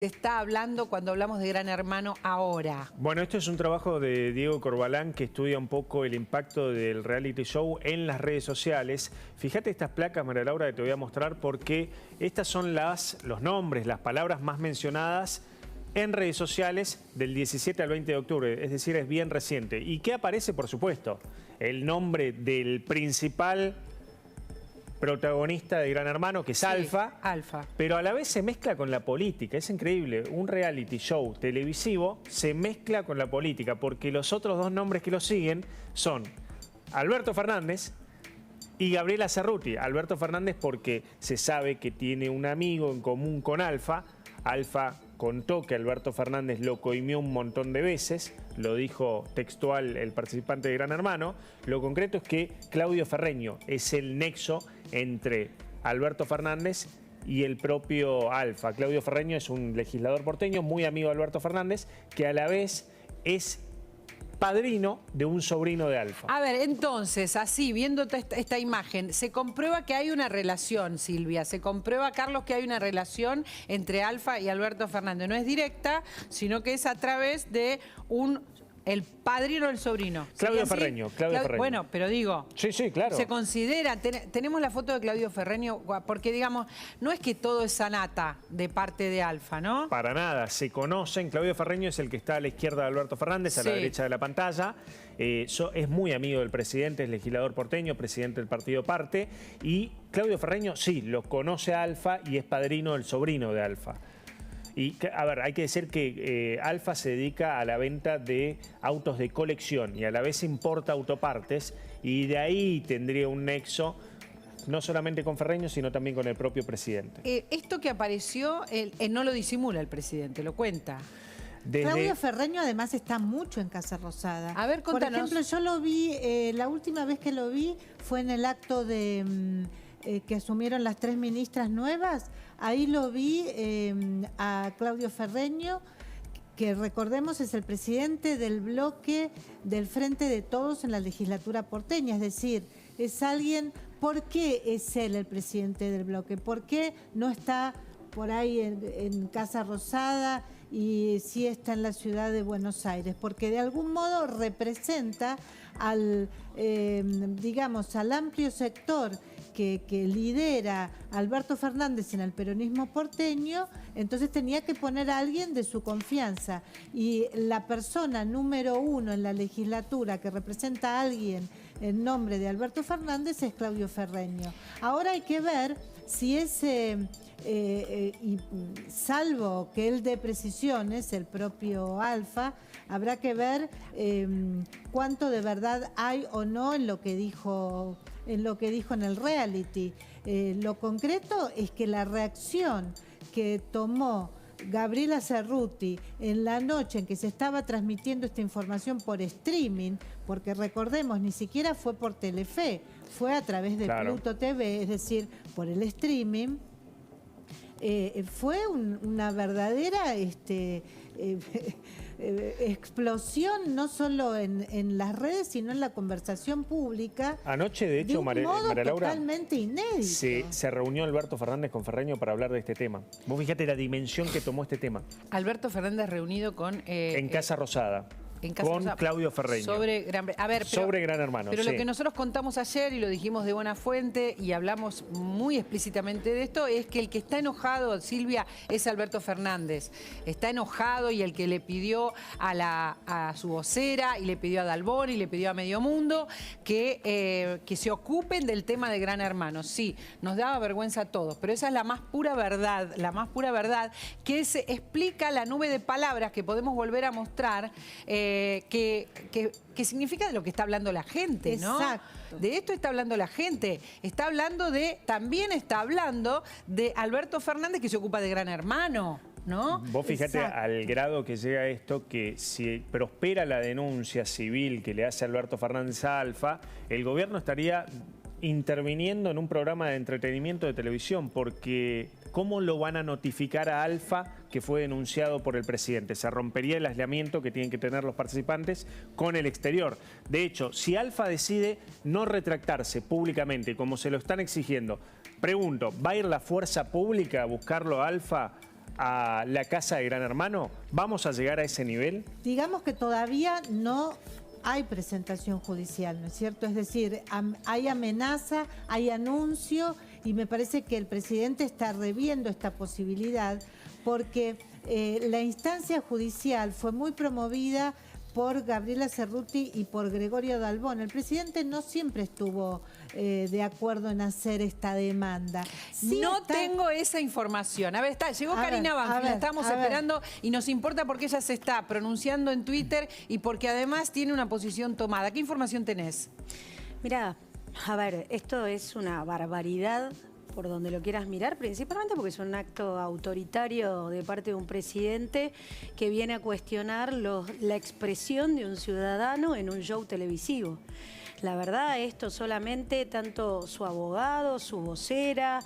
está hablando cuando hablamos de Gran Hermano ahora? Bueno, esto es un trabajo de Diego Corbalán que estudia un poco el impacto del reality show en las redes sociales. Fíjate estas placas, María Laura, que te voy a mostrar porque estas son los nombres, las palabras más mencionadas en redes sociales del 17 al 20 de octubre, es decir, es bien reciente. ¿Y qué aparece? Por supuesto, el nombre del principal protagonista de Gran Hermano, que es Alfa, pero a la vez se mezcla con la política. Es increíble, un reality show televisivo se mezcla con la política, porque los otros dos nombres que lo siguen son Alberto Fernández y Gabriela Cerruti. Alberto Fernández porque se sabe que tiene un amigo en común con Alfa. Alfa contó que Alberto Fernández lo coimió un montón de veces, lo dijo textual el participante de Gran Hermano. Lo concreto es que Claudio Ferreño es el nexo entre Alberto Fernández y el propio Alfa. Claudio Ferreño es un legislador porteño muy amigo de Alberto Fernández, que a la vez es padrino de un sobrino de Alfa. A ver, entonces, así, viendo esta imagen, se comprueba que hay una relación, Silvia. Se comprueba, Carlos, que hay una relación entre Alfa y Alberto Fernández. No es directa, sino que es a través de el padrino del sobrino. Claudio Ferreño, Claudio Ferreño. Bueno, pero digo... Sí, sí, claro. Se considera... Tenemos la foto de Claudio Ferreño, porque, digamos, no es que todo es sanata de parte de Alfa, ¿no? Para nada, se conocen. Claudio Ferreño es el que está a la izquierda de Alberto Fernández, a la derecha de la pantalla. Es muy amigo del presidente, es legislador porteño, presidente del partido Parte. Y Claudio Ferreño, sí, lo conoce a Alfa y es padrino del sobrino de Alfa. Y, a ver, hay que decir que Alfa se dedica a la venta de autos de colección y a la vez importa autopartes, y de ahí tendría un nexo no solamente con Ferreño, sino también con el propio presidente. Esto que apareció, no lo disimula el presidente, lo cuenta. Claudio Ferreño además está mucho en Casa Rosada. A ver, contanos. Por ejemplo, yo lo vi, la última vez que lo vi fue en el acto de... que asumieron las 3 ministras nuevas. Ahí lo vi a Claudio Ferreño, que recordemos es el presidente del bloque del Frente de Todos en la legislatura porteña. Es decir, es alguien... ¿Por qué es él el presidente del bloque? ¿Por qué no está por ahí en Casa Rosada y sí está en la ciudad de Buenos Aires? Porque de algún modo representa al, digamos, al amplio sector que lidera Alberto Fernández en el peronismo porteño. Entonces tenía que poner a alguien de su confianza. Y la persona número 1 en la legislatura que representa a alguien en nombre de Alberto Fernández es Claudio Ferreño. Ahora hay que ver si ese... y salvo que él dé precisiones, el propio Alfa, habrá que ver cuánto de verdad hay o no en lo que dijo en el reality. Lo concreto es que la reacción que tomó Gabriela Cerruti en la noche en que se estaba transmitiendo esta información por streaming, porque recordemos, ni siquiera fue por Telefe, fue a través de Pluto TV, es decir, por el streaming, fue una verdadera explosión, no solo en las redes, sino en la conversación pública. Anoche, de hecho, María Laura, totalmente inédito. Se reunió Alberto Fernández con Ferreño para hablar de este tema. Vos fíjate la dimensión que tomó este tema. Alberto Fernández reunido con... en Casa Rosada. Con Claudio Ferreño. Sobre Gran Hermano. Pero lo que nosotros contamos ayer y lo dijimos de buena fuente y hablamos muy explícitamente de esto es que el que está enojado, Silvia, es Alberto Fernández. Está enojado y el que le pidió a su vocera y le pidió a Dalbón y le pidió a Medio Mundo que se ocupen del tema de Gran Hermano. Sí, nos daba vergüenza a todos, pero esa es la más pura verdad, que se explica la nube de palabras que podemos volver a mostrar. Que significa de lo que está hablando la gente, ¿no? Exacto. De esto está hablando la gente. También está hablando de Alberto Fernández, que se ocupa de Gran Hermano, ¿no? Vos fíjate al grado que llega esto, que si prospera la denuncia civil que le hace Alberto Fernández a Alfa, el gobierno estaría interviniendo en un programa de entretenimiento de televisión, porque ¿cómo lo van a notificar a Alfa que fue denunciado por el presidente? Se rompería el aislamiento que tienen que tener los participantes con el exterior. De hecho, si Alfa decide no retractarse públicamente, como se lo están exigiendo, pregunto, ¿va a ir la fuerza pública a buscarlo a Alfa a la casa de Gran Hermano? ¿Vamos a llegar a ese nivel? Digamos que todavía no hay presentación judicial, ¿no es cierto? Es decir, hay amenaza, hay anuncio y me parece que el presidente está reviendo esta posibilidad porque la instancia judicial fue muy promovida por Gabriela Cerruti y por Gregorio Dalbón. El presidente no siempre estuvo de acuerdo en hacer esta demanda. Sí no tengo esa información. A ver, llegó Karina Banfield, la estamos esperando y nos importa porque ella se está pronunciando en Twitter y porque además tiene una posición tomada. ¿Qué información tenés? Mirá, a ver, esto es una barbaridad por donde lo quieras mirar, principalmente porque es un acto autoritario de parte de un presidente que viene a cuestionar la expresión de un ciudadano en un show televisivo. La verdad, esto solamente, tanto su abogado, su vocera,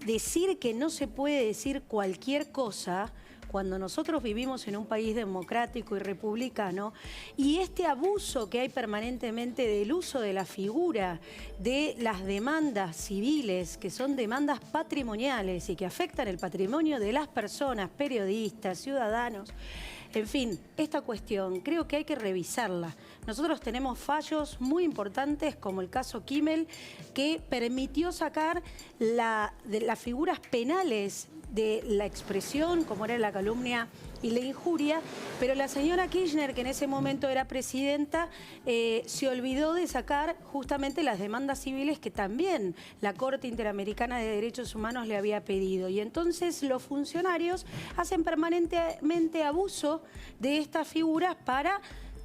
decir que no se puede decir cualquier cosa cuando nosotros vivimos en un país democrático y republicano, y este abuso que hay permanentemente del uso de la figura de las demandas civiles, que son demandas patrimoniales y que afectan el patrimonio de las personas, periodistas, ciudadanos. En fin, esta cuestión creo que hay que revisarla. Nosotros tenemos fallos muy importantes como el caso Kimmel, que permitió sacar las figuras penales de la expresión, como era la calumnia y la injuria, pero la señora Kirchner, que en ese momento era presidenta, se olvidó de sacar justamente las demandas civiles que también la Corte Interamericana de Derechos Humanos le había pedido. Y entonces los funcionarios hacen permanentemente abuso de estas figuras para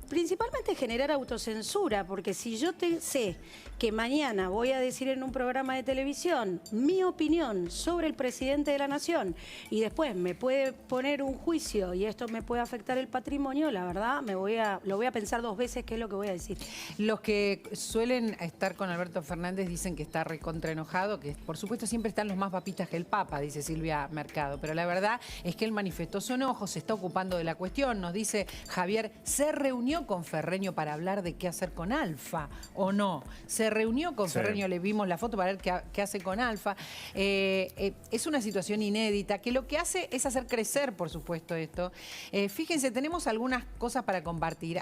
principalmente generar autocensura, porque si yo sé que mañana voy a decir en un programa de televisión mi opinión sobre el presidente de la Nación y después me puede poner un juicio y esto me puede afectar el patrimonio, la verdad lo voy a pensar dos veces qué es lo que voy a decir. Los que suelen estar con Alberto Fernández dicen que está recontra enojado, que por supuesto siempre están los más papistas que el Papa, dice Silvia Mercado, pero la verdad es que él manifestó su enojo, se está ocupando de la cuestión, nos dice Javier, se reunió con Ferreño para hablar de qué hacer con Alfa, ¿o no? Se reunió con Ferreño, le vimos la foto para ver qué hace con Alfa. Es una situación inédita que lo que hace es hacer crecer, por supuesto, esto. Fíjense, tenemos algunas cosas para compartir.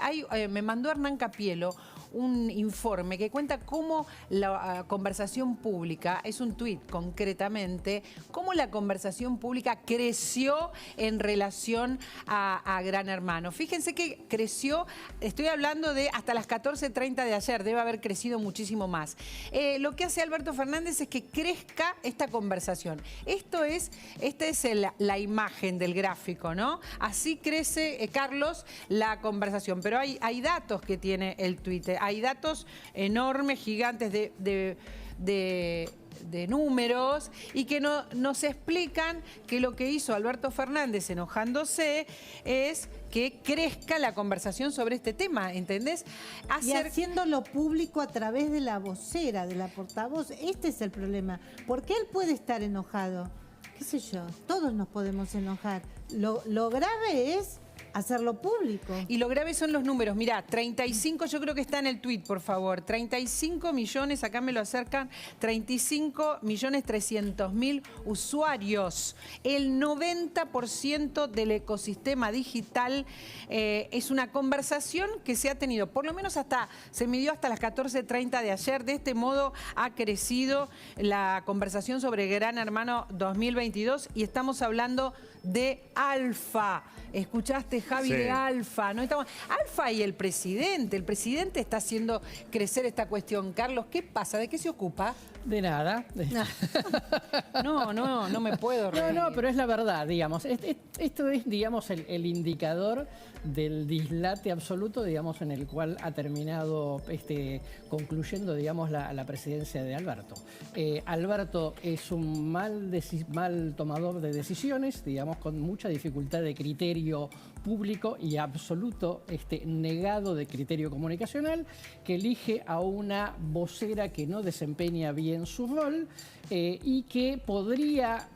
Me mandó Hernán Capielo un informe que cuenta cómo la conversación pública, es un tuit concretamente, cómo la conversación pública creció en relación a Gran Hermano. Fíjense que creció, estoy hablando de hasta las 14:30 de ayer, debe haber crecido muchísimo más. Lo que hace Alberto Fernández es que crezca esta conversación. Esta es la imagen del gráfico, ¿no? Así crece, Carlos, la conversación. Pero hay datos que tiene el Twitter, hay datos enormes, gigantes de números y que nos explican que lo que hizo Alberto Fernández enojándose es que crezca la conversación sobre este tema, ¿entendés? Y haciéndolo público a través de la vocera, de la portavoz. Este es el problema. Porque él puede estar enojado. ¿Qué sé yo? Todos nos podemos enojar. Lo grave es hacerlo público. Y lo grave son los números. Mirá, 35, yo creo que está en el tuit, por favor. 35 millones, acá me lo acercan, 35.300.000 usuarios. El 90% del ecosistema digital es una conversación que se ha tenido, por lo menos se midió hasta las 14:30 de ayer. De este modo ha crecido la conversación sobre Gran Hermano 2022 y estamos hablando de Alfa. ¿Escuchaste, Javi, sí, de Alfa? ¿No? Alfa y el presidente está haciendo crecer esta cuestión. Carlos, ¿qué pasa? ¿De qué se ocupa? De nada. No me puedo reír. No, pero es la verdad, digamos. Esto es, digamos, el indicador del dislate absoluto, digamos, en el cual ha terminado concluyendo, digamos, la presidencia de Alberto. Alberto es un mal tomador de decisiones, digamos, con mucha dificultad de criterio público y absoluto negado de criterio comunicacional, que elige a una vocera que no desempeña bien su rol y que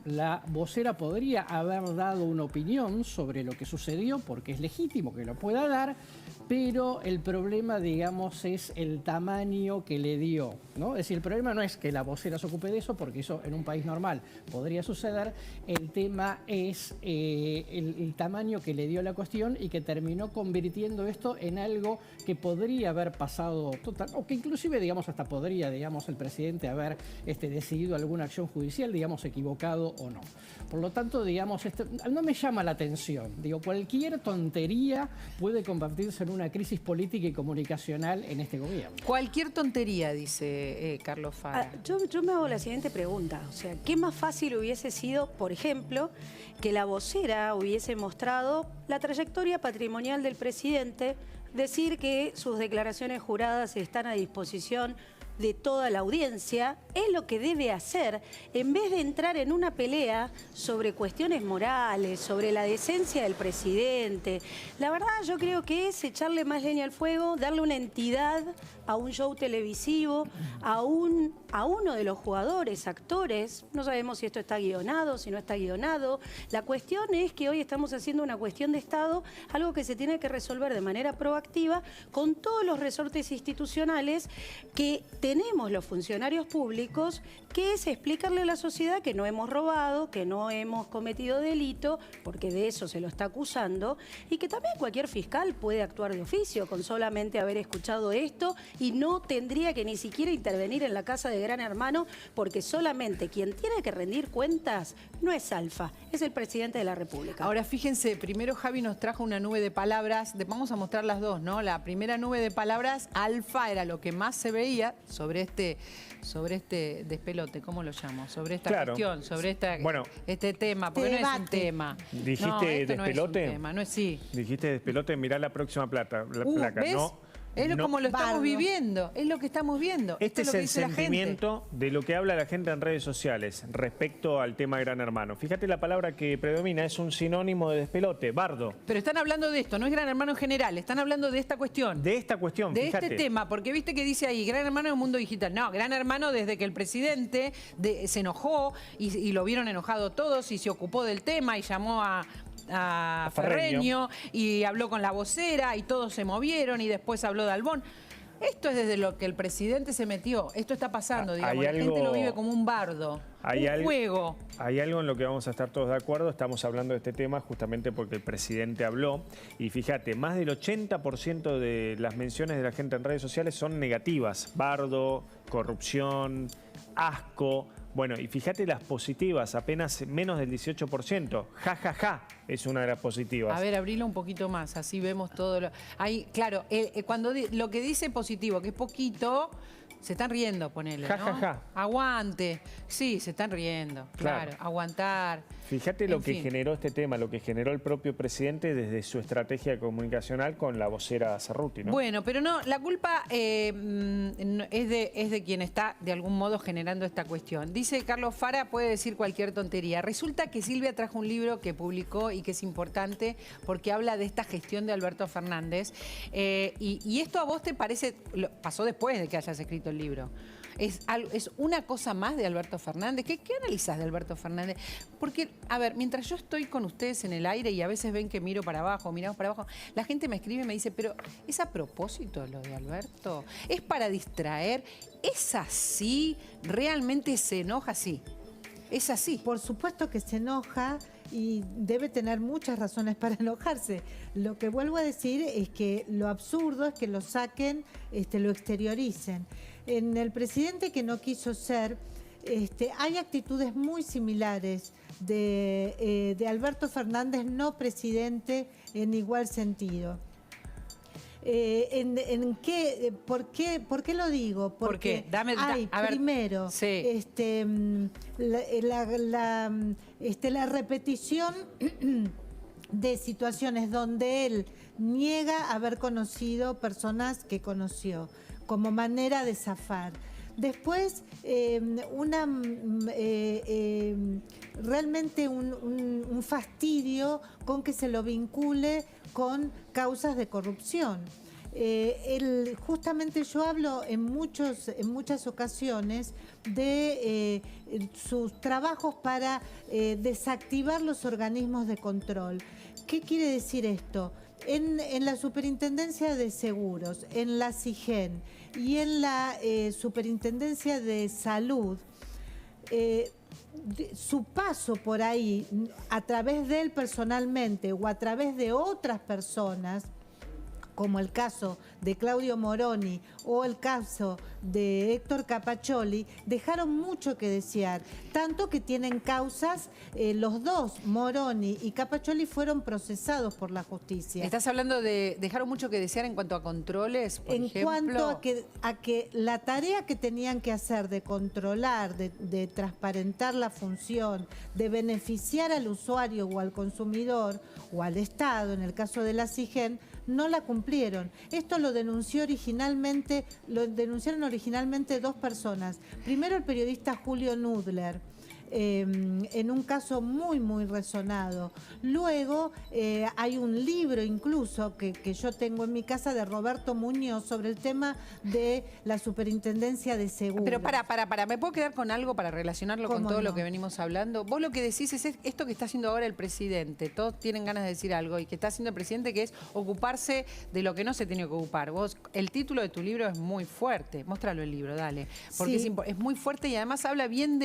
la vocera podría haber dado una opinión sobre lo que sucedió, porque es legítimo que lo pueda dar, pero el problema, digamos, es el tamaño que le dio, ¿no? Es decir, el problema no es que la vocera se ocupe de eso, porque eso en un país normal podría suceder. El tema es el tamaño que le dio la cuestión y que terminó convirtiendo esto en algo que podría haber pasado total, o que inclusive, digamos, hasta podría, digamos, el presidente haber decidido alguna acción judicial, digamos, equivocado o no. Por lo tanto, digamos, no me llama la atención. Digo, cualquier tontería puede convertirse en una crisis política y comunicacional en este gobierno. Cualquier tontería, dice Carlos Fara. Yo me hago la siguiente pregunta. O sea, ¿qué más fácil hubiese sido, por ejemplo, que la vocera hubiese mostrado la trayectoria patrimonial del presidente, decir que sus declaraciones juradas están a disposición de toda la audiencia? Es lo que debe hacer, en vez de entrar en una pelea sobre cuestiones morales, sobre la decencia del presidente. La verdad, yo creo que es echarle más leña al fuego, darle una entidad a un show televisivo, a uno de los jugadores, actores. No sabemos si esto está guionado, si no está guionado. La cuestión es que hoy estamos haciendo una cuestión de Estado, algo que se tiene que resolver de manera proactiva con todos los resortes institucionales que tenemos los funcionarios públicos, que es explicarle a la sociedad que no hemos robado, que no hemos cometido delito, porque de eso se lo está acusando, y que también cualquier fiscal puede actuar de oficio con solamente haber escuchado esto y no tendría que ni siquiera intervenir en la casa de Gran Hermano, porque solamente quien tiene que rendir cuentas no es Alfa, es el presidente de la República. Ahora fíjense, primero Javi nos trajo una nube de palabras, vamos a mostrar las dos, ¿no? La primera nube de palabras, Alfa, era lo que más se veía sobre este despelote, ¿cómo lo llamo? Sobre esta cuestión, sobre este tema, porque no es un tema. ¿Dijiste no, esto despelote? No es un tema, no es sí. Dijiste despelote, mirá la próxima placa. ¿Ves? Como lo estamos viviendo, es lo que estamos viendo. Este es lo que el dice la gente. sentimiento de lo que habla la gente en redes sociales respecto al tema Gran Hermano. Fíjate, la palabra que predomina es un sinónimo de despelote, bardo. Pero están hablando de esto, no es Gran Hermano en general, están hablando de esta cuestión. De esta cuestión, de fíjate. este tema, porque viste que dice ahí, Gran Hermano en el mundo digital. No, Gran Hermano desde que el presidente se enojó y lo vieron enojado todos y se ocupó del tema y llamó a Ferreño y habló con la vocera y todos se movieron y después habló de Albón. Esto es desde lo que el presidente se metió. Esto está pasando, digamos. La gente lo vive como un bardo, un juego. Hay algo en lo que vamos a estar todos de acuerdo. Estamos hablando de este tema justamente porque el presidente habló. Y fíjate, más del 80% de las menciones de la gente en redes sociales son negativas. Bardo, corrupción, asco. Bueno, y fíjate las positivas, apenas menos del 18%. Ja, ja, ja, es una de las positivas. A ver, abrilo un poquito más, así vemos todo. Ahí, claro, cuando lo que dice positivo, que es poquito, se están riendo, ponele, ja, ¿no? Ja, ja. Aguante. Sí, se están riendo, claro. Aguantar. Fíjate lo que generó este tema, lo que generó el propio presidente desde su estrategia comunicacional con la vocera Cerruti, ¿no? Bueno, pero no, la culpa es de quien está de algún modo generando esta cuestión. Dice Carlos Fara, puede decir cualquier tontería. Resulta que Silvia trajo un libro que publicó y que es importante porque habla de esta gestión de Alberto Fernández. Y esto a vos te parece, pasó después de que hayas escrito el libro. ¿Es una cosa más de Alberto Fernández? ¿Qué analizás de Alberto Fernández? Porque, a ver, mientras yo estoy con ustedes en el aire y a veces ven que miro para abajo, miramos para abajo, la gente me escribe y me dice, pero ¿es a propósito lo de Alberto? ¿Es para distraer? ¿Es así? ¿Realmente se enoja? Sí. ¿Es así? Por supuesto que se enoja y debe tener muchas razones para enojarse. Lo que vuelvo a decir es que lo absurdo es que lo saquen, lo exterioricen. En el presidente que no quiso ser, hay actitudes muy similares de Alberto Fernández, no presidente en igual sentido. ¿Por qué lo digo? Porque hay, primero, sí. La repetición de situaciones donde él niega haber conocido personas que conoció, como manera de zafar. Después, realmente un fastidio con que se lo vincule con causas de corrupción. Justamente yo hablo en muchas ocasiones de sus trabajos para desactivar los organismos de control. ¿Qué quiere decir esto? En la Superintendencia de Seguros, en la SIGEN y en la Superintendencia de Salud, su paso por ahí, a través de él personalmente o a través de otras personas, como el caso de Claudio Moroni o el caso de Héctor Capaccioli, dejaron mucho que desear, tanto que tienen causas, los dos, Moroni y Capaccioli, fueron procesados por la justicia. ¿Estás hablando de dejaron mucho que desear en cuanto a controles, por ejemplo? Cuanto a que la tarea que tenían que hacer de controlar, de transparentar la función, de beneficiar al usuario o al consumidor o al Estado, en el caso de la SIGEN, no la cumplieron. Esto lo denunciaron originalmente dos personas. Primero el periodista Julio Nudler, en un caso muy, muy resonado. Luego hay un libro incluso que yo tengo en mi casa de Roberto Muñoz sobre el tema de la Superintendencia de Seguros. Pero para, ¿me puedo quedar con algo para relacionarlo con todo lo que venimos hablando? Vos lo que decís es esto que está haciendo ahora el presidente. Todos tienen ganas de decir algo y que está haciendo el presidente, que es ocuparse de lo que no se tiene que ocupar. Vos, el título de tu libro es muy fuerte. Móstralo el libro, dale. Porque sí, es muy fuerte y además habla bien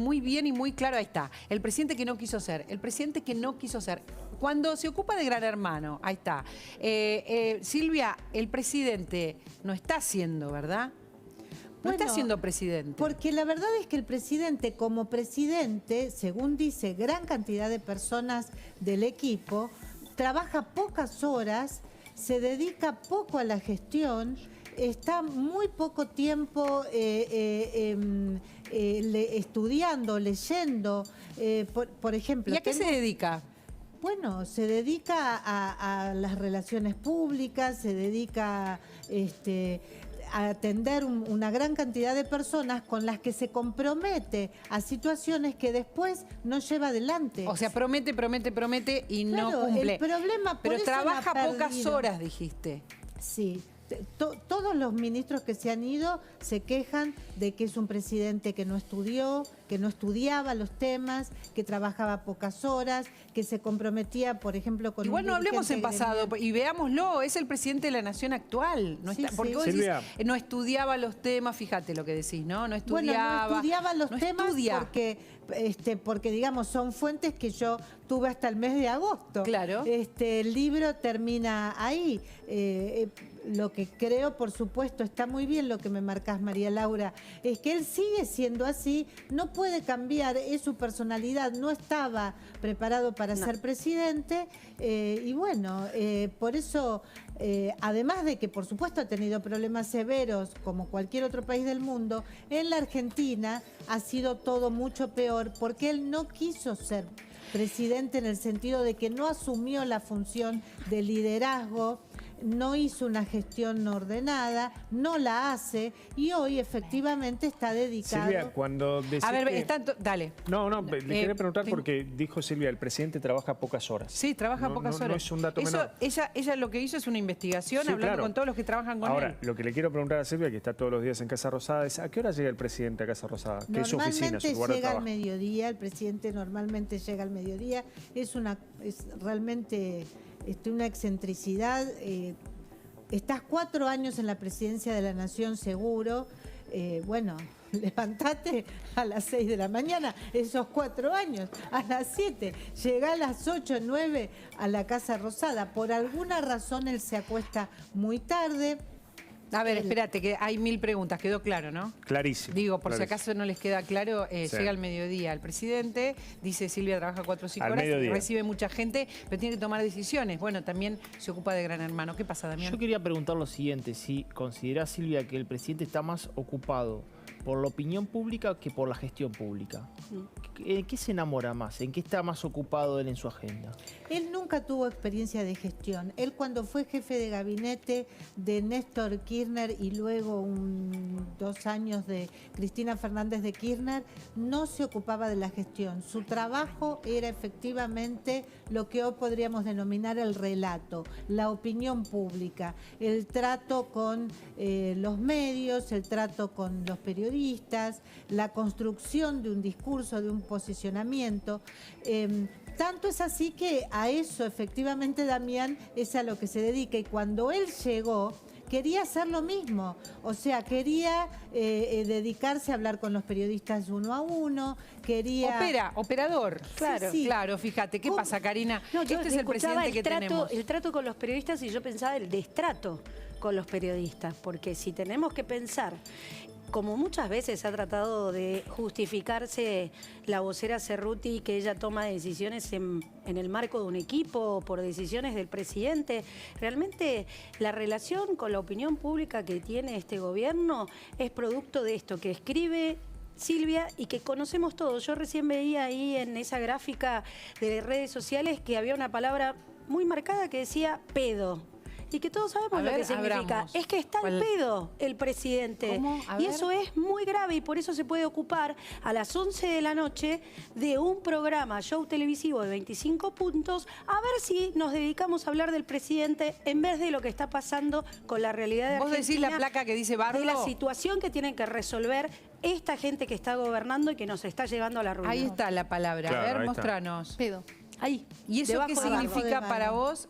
muy bien y muy claro. Ahí está. El presidente que no quiso ser. El presidente que no quiso ser. Cuando se ocupa de Gran Hermano, ahí está. Silvia, el presidente no está haciendo, ¿verdad? No está siendo presidente. Porque la verdad es que el presidente, como presidente, según dice gran cantidad de personas del equipo, trabaja pocas horas, se dedica poco a la gestión, está muy poco tiempo estudiando, leyendo. Por ejemplo. ¿Y a qué se dedica? Bueno, se dedica a las relaciones públicas, se dedica a atender una gran cantidad de personas con las que se compromete a situaciones que después no lleva adelante. O sea, promete y Claro, no cumple. el problema por Pero eso trabaja la ha pocas perdido. horas, dijiste. Sí. Todos los ministros que se han ido se quejan de que es un presidente que no estudió, que no estudiaba los temas, que trabajaba pocas horas, que se comprometía, por ejemplo, con Igual un no hablemos en dirigente pasado gremial. y veámoslo, es el presidente de la nación actual. No Sí, está, porque sí. vos decís, Silvia. no estudiaba los temas, fíjate lo que decís, ¿no? No estudiaba. Bueno, no estudiaba los no temas estudia. porque, digamos, son fuentes que yo tuve hasta el mes de agosto. Claro. El libro termina ahí. Lo que creo, por supuesto, está muy bien lo que me marcás, María Laura, es que él sigue siendo así, no puede cambiar, es su personalidad, no estaba preparado para ser presidente y bueno, por eso, además de que por supuesto ha tenido problemas severos como cualquier otro país del mundo, en la Argentina ha sido todo mucho peor porque él no quiso ser presidente en el sentido de que no asumió la función de liderazgo, no hizo una gestión ordenada, no la hace y hoy efectivamente está dedicado. Silvia, cuando decís A ver, que- dale. No, le quería preguntar tengo- porque dijo Silvia, el presidente trabaja pocas horas. Sí, trabaja No, pocas no, horas. no es un dato Eso, menor. ella lo que hizo es una investigación Sí, hablando claro. con todos los que trabajan con Ahora, él. lo que le quiero preguntar a Silvia, que está todos los días en Casa Rosada, es ¿a qué hora llega el presidente a Casa Rosada? ¿Qué es su oficina, su lugar de llega al trabajo? mediodía, el presidente normalmente llega al mediodía, es realmente una excentricidad. Estás 4 años en la presidencia de la Nación seguro, bueno, levantate a las 6 de la mañana, esos 4 años, a las 7, llega a las 8, 9 a la Casa Rosada. Por alguna razón él se acuesta muy tarde. A ver, espérate, que hay 1000 preguntas, quedó claro, ¿no? Clarísimo. Digo, por si clarísimo. acaso no les queda claro, Sí. llega al mediodía el presidente, dice Silvia trabaja 4 o 5 Al horas, mediodía. recibe mucha gente, pero tiene que tomar decisiones. Bueno, también se ocupa de Gran Hermano. ¿Qué pasa, Damián? Yo quería preguntar lo siguiente, si considera Silvia que el presidente está más ocupado por la opinión pública que por la gestión pública. ¿En qué se enamora más? ¿En qué está más ocupado él en su agenda? Él nunca tuvo experiencia de gestión. Él cuando fue jefe de gabinete de Néstor Kirchner y luego 2 años de Cristina Fernández de Kirchner, no se ocupaba de la gestión. Su trabajo era efectivamente lo que hoy podríamos denominar el relato, la opinión pública, el trato con los medios, el trato con los periodistas, la construcción de un discurso, de un posicionamiento. Tanto es así que a eso efectivamente Damián es a lo que se dedica. Y cuando él llegó, quería hacer lo mismo, o sea, quería dedicarse a hablar con los periodistas uno a uno, quería... Operador. Claro. Sí, sí. Claro, fíjate, ¿qué pasa, Karina? No, yo Este es el escuchaba presidente que tenemos. el trato con los periodistas y yo pensaba el destrato con los periodistas, porque si tenemos que pensar, como muchas veces ha tratado de justificarse la vocera Cerruti, que ella toma decisiones en el marco de un equipo, por decisiones del presidente, realmente la relación con la opinión pública que tiene este gobierno es producto de esto que escribe Silvia y que conocemos todos. Yo recién veía ahí en esa gráfica de redes sociales que había una palabra muy marcada que decía pedo. Y que todos sabemos lo que significa. abramos. Es que está al pedo el presidente. ¿Cómo? A Y ver. eso es muy grave y por eso se puede ocupar a las 11 de la noche de un programa, show televisivo de 25 puntos, a ver si nos dedicamos a hablar del presidente en vez de lo que está pasando con la realidad de ¿Vos decís Argentina, la placa que dice Barlo? de la situación que tienen que resolver esta gente que está gobernando y que nos está llevando a la ruina. Ahí está la palabra. Claro, a ver, ahí está. mostranos. Pedo. Ahí. ¿Y eso debajo qué de Barlo. significa Barlo. para vos?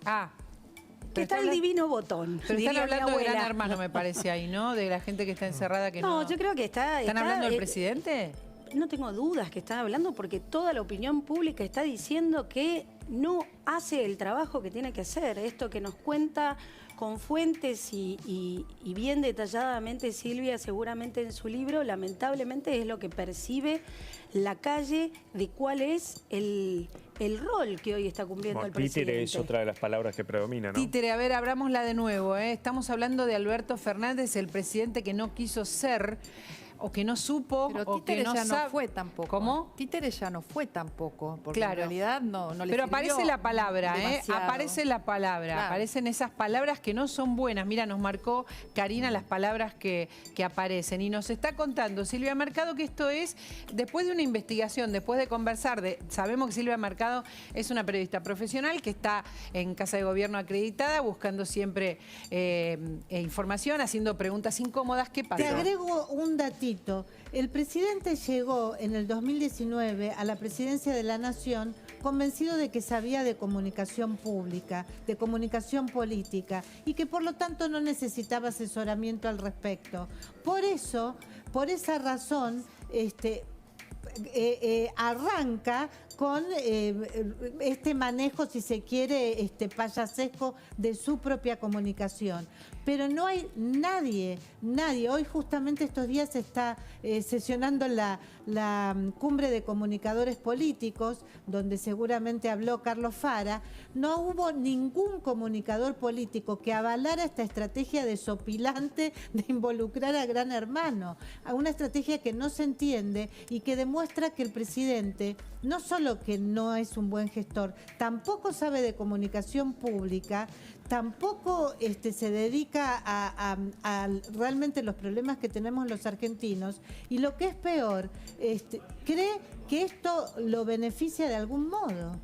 Que está el divino botón. Pero están diría mi hablando de Gran abuela. Hermano, me parece ahí, ¿no? De la gente que está encerrada que no... No, yo creo que está... ¿Están hablando del presidente? No tengo dudas que están hablando porque toda la opinión pública está diciendo que no hace el trabajo que tiene que hacer. Esto que nos cuenta con fuentes y bien detalladamente Silvia seguramente en su libro, lamentablemente es lo que percibe la calle de cuál es el rol que hoy está cumpliendo el presidente. Títere es otra de las palabras que predomina, ¿no? Títere, a ver, abrámosla de nuevo. Estamos hablando de Alberto Fernández, el presidente que no quiso ser o que no supo Pero o que títere no ya sabe. no fue tampoco. ¿Cómo? Títere ya no fue tampoco, porque Claro. en realidad no le Pero sirvió aparece la palabra, demasiado. aparece la palabra, Claro. aparecen esas palabras que no son buenas. Mira, nos marcó Karina las palabras que aparecen y nos está contando Silvia Mercado que esto es después de una investigación, después de conversar, sabemos que Silvia Mercado es una periodista profesional que está en Casa de Gobierno acreditada, buscando siempre información, haciendo preguntas incómodas. ¿Qué Te pasa? agrego un datito. El presidente llegó en el 2019 a la presidencia de la Nación convencido de que sabía de comunicación pública, de comunicación política y que por lo tanto no necesitaba asesoramiento al respecto. Por eso, por esa razón, arranca con este manejo, si se quiere, payasesco de su propia comunicación. Pero no hay nadie, hoy justamente estos días se está sesionando la cumbre de comunicadores políticos, donde seguramente habló Carlos Fara, no hubo ningún comunicador político que avalara esta estrategia desopilante de involucrar a Gran Hermano, a una estrategia que no se entiende y que demuestra que el presidente no solo que no es un buen gestor, tampoco sabe de comunicación pública, tampoco se dedica a realmente los problemas que tenemos los argentinos y lo que es peor, cree que esto lo beneficia de algún modo.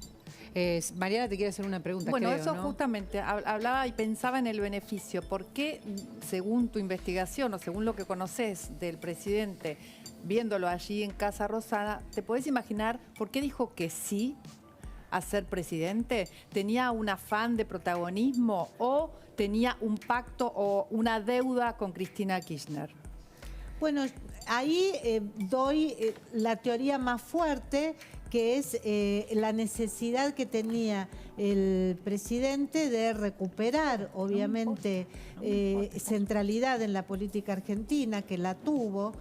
Mariana te quiere hacer una pregunta, Bueno, creo, eso ¿no? justamente, hablaba y pensaba en el beneficio. ¿Por qué, según tu investigación o según lo que conoces del presidente, viéndolo allí en Casa Rosada, te podés imaginar por qué dijo que sí a ser presidente? ¿Tenía un afán de protagonismo o tenía un pacto o una deuda con Cristina Kirchner? Bueno, ahí doy la teoría más fuerte, que es la necesidad que tenía el presidente de recuperar, obviamente, centralidad en la política argentina, que la tuvo,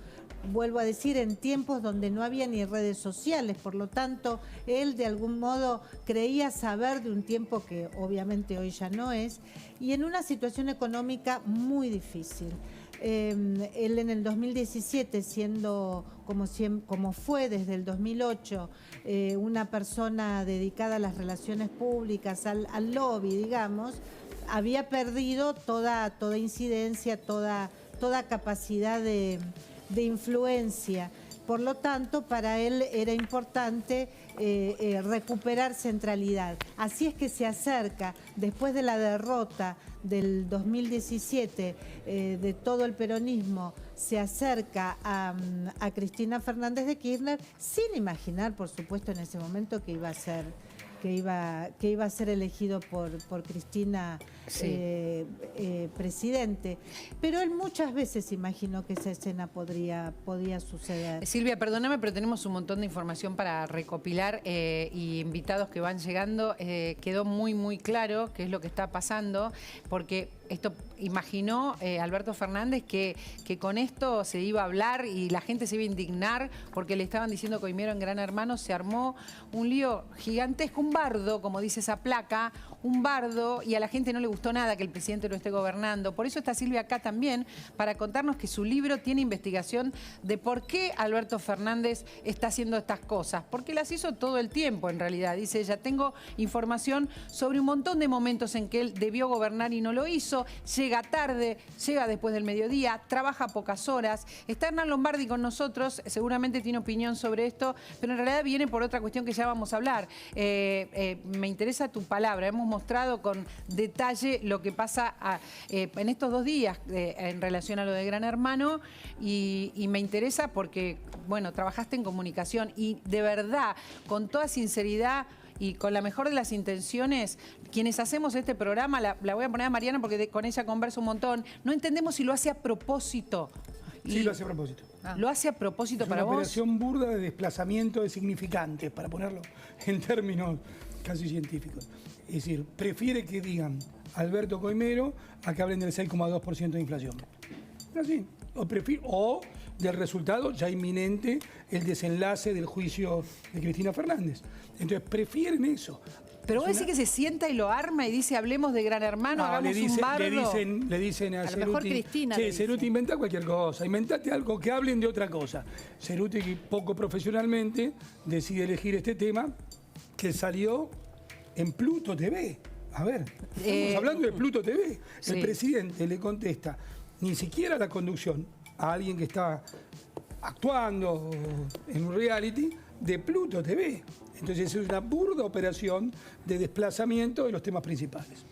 vuelvo a decir, en tiempos donde no había ni redes sociales, por lo tanto, él de algún modo creía saber de un tiempo que obviamente hoy ya no es, y en una situación económica muy difícil. Él en el 2017, siendo como fue desde el 2008, una persona dedicada a las relaciones públicas, al lobby, digamos, había perdido toda incidencia, toda capacidad de influencia. Por lo tanto, para él era importante recuperar centralidad. Así es que se acerca, después de la derrota del 2017 de todo el peronismo, se acerca a Cristina Fernández de Kirchner, sin imaginar, por supuesto, en ese momento que iba a ser iba a ser elegido por Cristina presidente. Pero él muchas veces imaginó que esa escena podía suceder. Silvia, perdóname, pero tenemos un montón de información para recopilar y invitados que van llegando. Quedó muy claro qué es lo que está pasando, porque esto imaginó Alberto Fernández que con esto se iba a hablar y la gente se iba a indignar porque le estaban diciendo Coimero en Gran Hermano. Se armó un lío gigantesco, un bardo, como dice esa placa, un bardo, y a la gente no le gustó nada que el presidente lo esté gobernando. Por eso está Silvia acá también, para contarnos que su libro tiene investigación de por qué Alberto Fernández está haciendo estas cosas, porque las hizo todo el tiempo en realidad. Dice ella, tengo información sobre un montón de momentos en que él debió gobernar y no lo hizo, llega tarde, llega después del mediodía, trabaja pocas horas. Está Hernán Lombardi con nosotros, seguramente tiene opinión sobre esto, pero en realidad viene por otra cuestión que ya vamos a hablar. Me interesa tu palabra, hemos mostrado con detalle lo que pasa en estos 2 días en relación a lo de Gran Hermano y me interesa porque, bueno, trabajaste en comunicación y de verdad, con toda sinceridad y con la mejor de las intenciones, quienes hacemos este programa, la voy a poner a Mariana porque con ella converso un montón, no entendemos si lo hace a propósito. Sí, lo hace a propósito. ¿Lo hace a propósito para vos? Es una operación burda de desplazamiento de significantes, para ponerlo en términos casi científicos. Es decir, prefiere que digan Alberto Coimero a que hablen del 6,2% de inflación. Así. O del resultado ya inminente, el desenlace del juicio de Cristina Fernández. Entonces prefieren eso. Pero vos decís que se sienta y lo arma y dice, hablemos de Gran Hermano, hagamos un bardo. Le dicen a lo mejor Cerruti, Cristina che, le dice. Cerruti, inventa cualquier cosa, inventate algo, que hablen de otra cosa. Cerruti, poco profesionalmente, decide elegir este tema que salió en Pluto TV. A ver, estamos hablando de Pluto TV. Sí. El presidente le contesta, ni siquiera la conducción, a alguien que está actuando en un reality de Pluto TV. Entonces es una burda operación de desplazamiento de los temas principales.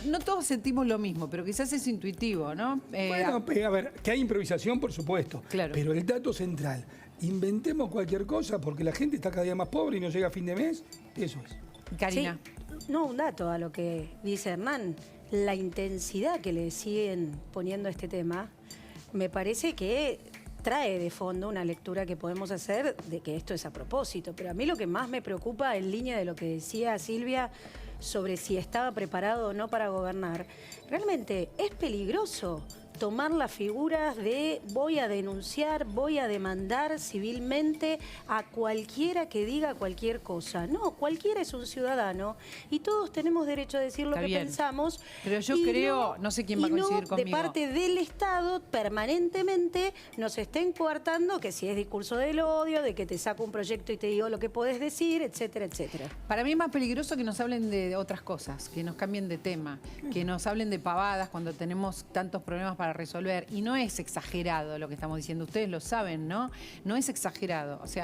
No todos sentimos lo mismo, pero quizás es intuitivo, ¿no? Bueno, a ver, que hay improvisación, por supuesto. Claro. Pero el dato central, inventemos cualquier cosa porque la gente está cada día más pobre y no llega a fin de mes, eso es. Karina. Sí, no, un dato a lo que dice Hernán. La intensidad que le siguen poniendo a este tema, me parece que trae de fondo una lectura que podemos hacer de que esto es a propósito. Pero a mí lo que más me preocupa, en línea de lo que decía Silvia, sobre si estaba preparado o no para gobernar, realmente es peligroso tomar las figuras de voy a denunciar, voy a demandar civilmente a cualquiera que diga cualquier cosa. No, cualquiera es un ciudadano y todos tenemos derecho a decir lo Está que bien. pensamos. Pero yo y creo, no sé quién va a coincidir de conmigo. parte del Estado permanentemente nos estén coartando que si es discurso del odio, de que te saco un proyecto y te digo lo que podés decir, etcétera, etcétera. Para mí es más peligroso que nos hablen de otras cosas, que nos cambien de tema, que nos hablen de pavadas cuando tenemos tantos problemas para resolver. Y no es exagerado lo que estamos diciendo, ustedes lo saben, ¿no? No es exagerado. O sea,